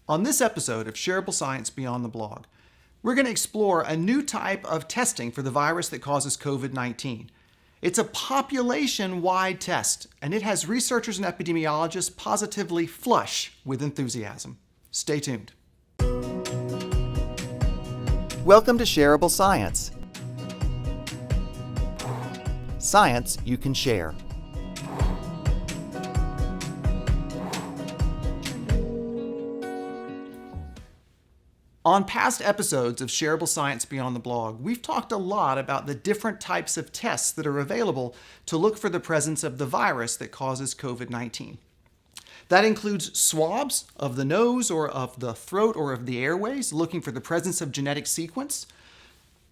On this episode of Shareable Science Beyond the Blog, we're going to explore a new type of testing for the virus that causes COVID-19. It's a population-wide test, and it has researchers and epidemiologists positively flush with enthusiasm. Stay tuned. Welcome to Shareable Science. Science you can share. On past episodes of Shareable Science Beyond the Blog, we've talked a lot about the different types of tests that are available to look for the presence of the virus that causes COVID-19. That includes swabs of the nose or of the throat or of the airways, looking for the presence of genetic sequence,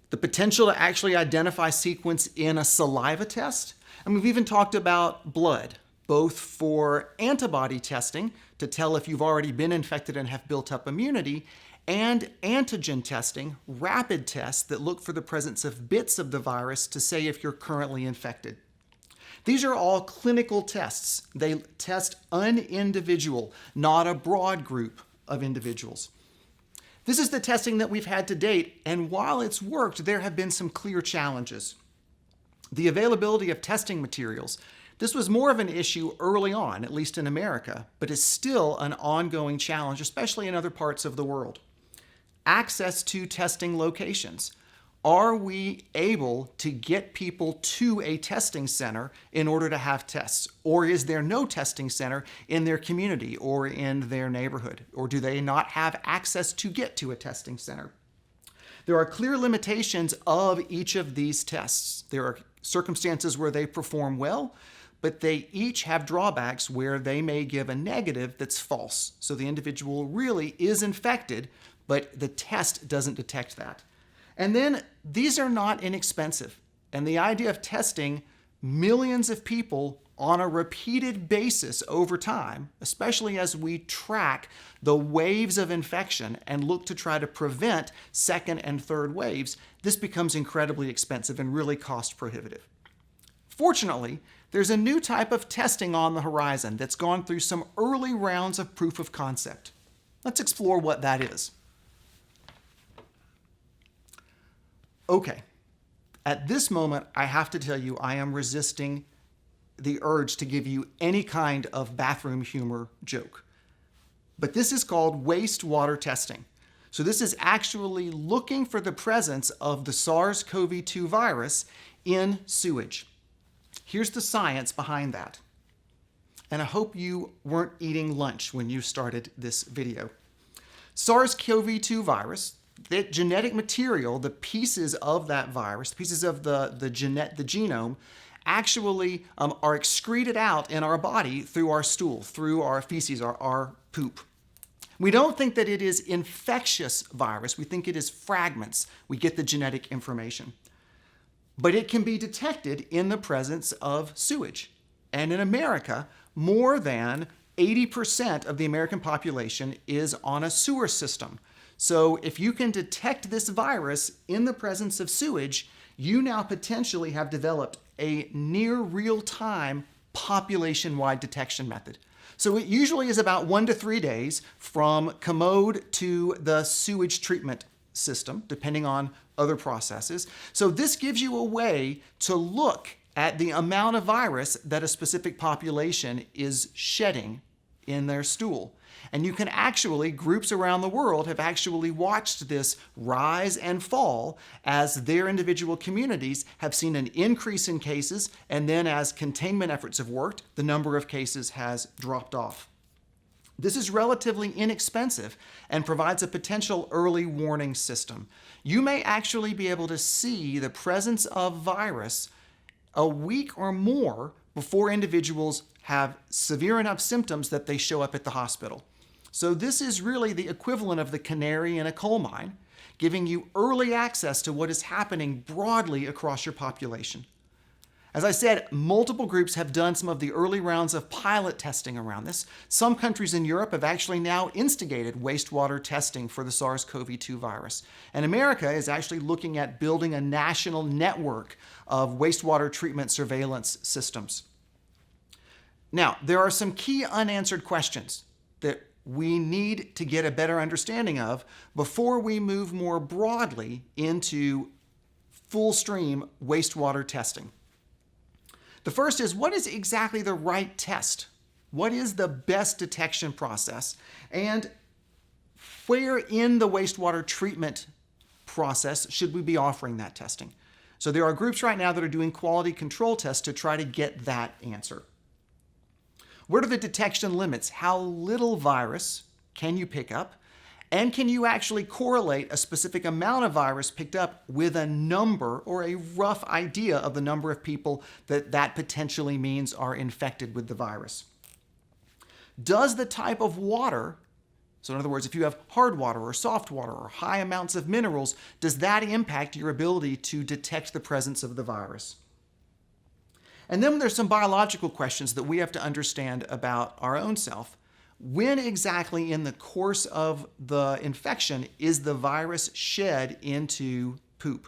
the potential to actually identify sequence in a saliva test, and we've even talked about blood, both for antibody testing to tell if you've already been infected and have built up immunity, and antigen testing, rapid tests that look for the presence of bits of the virus to say if you're currently infected. These are all clinical tests. They test an individual, not a broad group of individuals. This is the testing that we've had to date, and while it's worked, there have been some clear challenges. The availability of testing materials. This was more of an issue early on, at least in America, but is still an ongoing challenge, especially in other parts of the world. Access to testing locations. Are we able to get people to a testing center in order to have tests? Or is there no testing center in their community or in their neighborhood? Or do they not have access to get to a testing center? There are clear limitations of each of these tests. There are circumstances where they perform well, but they each have drawbacks where they may give a negative that's false. So the individual really is infected, but the test doesn't detect that. And then these are not inexpensive. And the idea of testing millions of people on a repeated basis over time, especially as we track the waves of infection and look to try to prevent second and third waves, this becomes incredibly expensive and really cost prohibitive. Fortunately, there's a new type of testing on the horizon that's gone through some early rounds of proof of concept. Let's explore what that is. Okay, at this moment, I have to tell you I am resisting the urge to give you any kind of bathroom humor joke. But this is called wastewater testing. So this is actually looking for the presence of the SARS-CoV-2 virus in sewage. Here's the science behind that. And I hope you weren't eating lunch when you started this video. SARS-CoV-2 virus, that genetic material, the pieces of that virus, pieces of the genome, actually are excreted out in our body through our stool, through our feces, our poop. We don't think that it is infectious virus. We think it is fragments. We get the genetic information. But it can be detected in the presence of sewage. And in America, more than 80% of the American population is on a sewer system. So if you can detect this virus in the presence of sewage, you now potentially have developed a near real-time population-wide detection method. So it usually is about 1 to 3 days from commode to the sewage treatment system, depending on other processes. So this gives you a way to look at the amount of virus that a specific population is shedding in their stool. And you can actually, groups around the world have actually watched this rise and fall as their individual communities have seen an increase in cases, and then as containment efforts have worked, the number of cases has dropped off. This is relatively inexpensive and provides a potential early warning system. You may actually be able to see the presence of virus a week or more before individuals have severe enough symptoms that they show up at the hospital. So this is really the equivalent of the canary in a coal mine, giving you early access to what is happening broadly across your population. As I said, multiple groups have done some of the early rounds of pilot testing around this. Some countries in Europe have actually now instigated wastewater testing for the SARS-CoV-2 virus. And America is actually looking at building a national network of wastewater treatment surveillance systems. Now, there are some key unanswered questions that we need to get a better understanding of before we move more broadly into full stream wastewater testing. The first is, what is exactly the right test? What is the best detection process? And where in the wastewater treatment process should we be offering that testing? So there are groups right now that are doing quality control tests to try to get that answer. What are the detection limits? How little virus can you pick up? And can you actually correlate a specific amount of virus picked up with a number or a rough idea of the number of people that potentially means are infected with the virus? Does the type of water, so in other words, if you have hard water or soft water or high amounts of minerals, does that impact your ability to detect the presence of the virus? And then there's some biological questions that we have to understand about our own self. When exactly in the course of the infection is the virus shed into poop?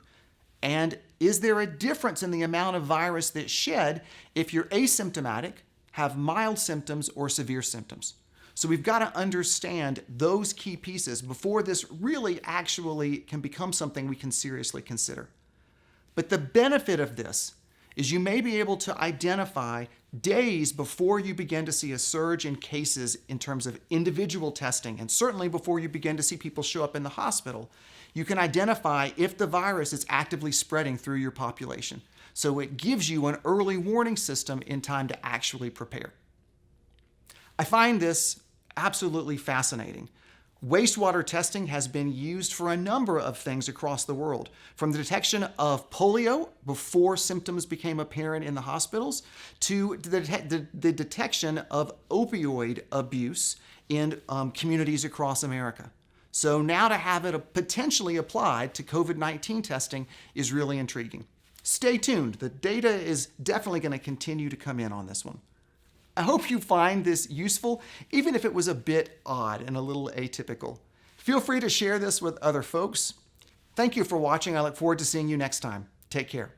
And is there a difference in the amount of virus that's shed if you're asymptomatic, have mild symptoms, or severe symptoms? So we've got to understand those key pieces before this really actually can become something we can seriously consider. But the benefit of this is you may be able to identify days before you begin to see a surge in cases in terms of individual testing, and certainly before you begin to see people show up in the hospital, you can identify if the virus is actively spreading through your population. So it gives you an early warning system in time to actually prepare. I find this absolutely fascinating. Wastewater testing has been used for a number of things across the world, from the detection of polio before symptoms became apparent in the hospitals to the detection of opioid abuse in communities across America. So now to have it potentially applied to COVID-19 testing is really intriguing. Stay tuned. The data is definitely going to continue to come in on this one. I hope you find this useful, even if it was a bit odd and a little atypical. Feel free to share this with other folks. Thank you for watching. I look forward to seeing you next time. Take care.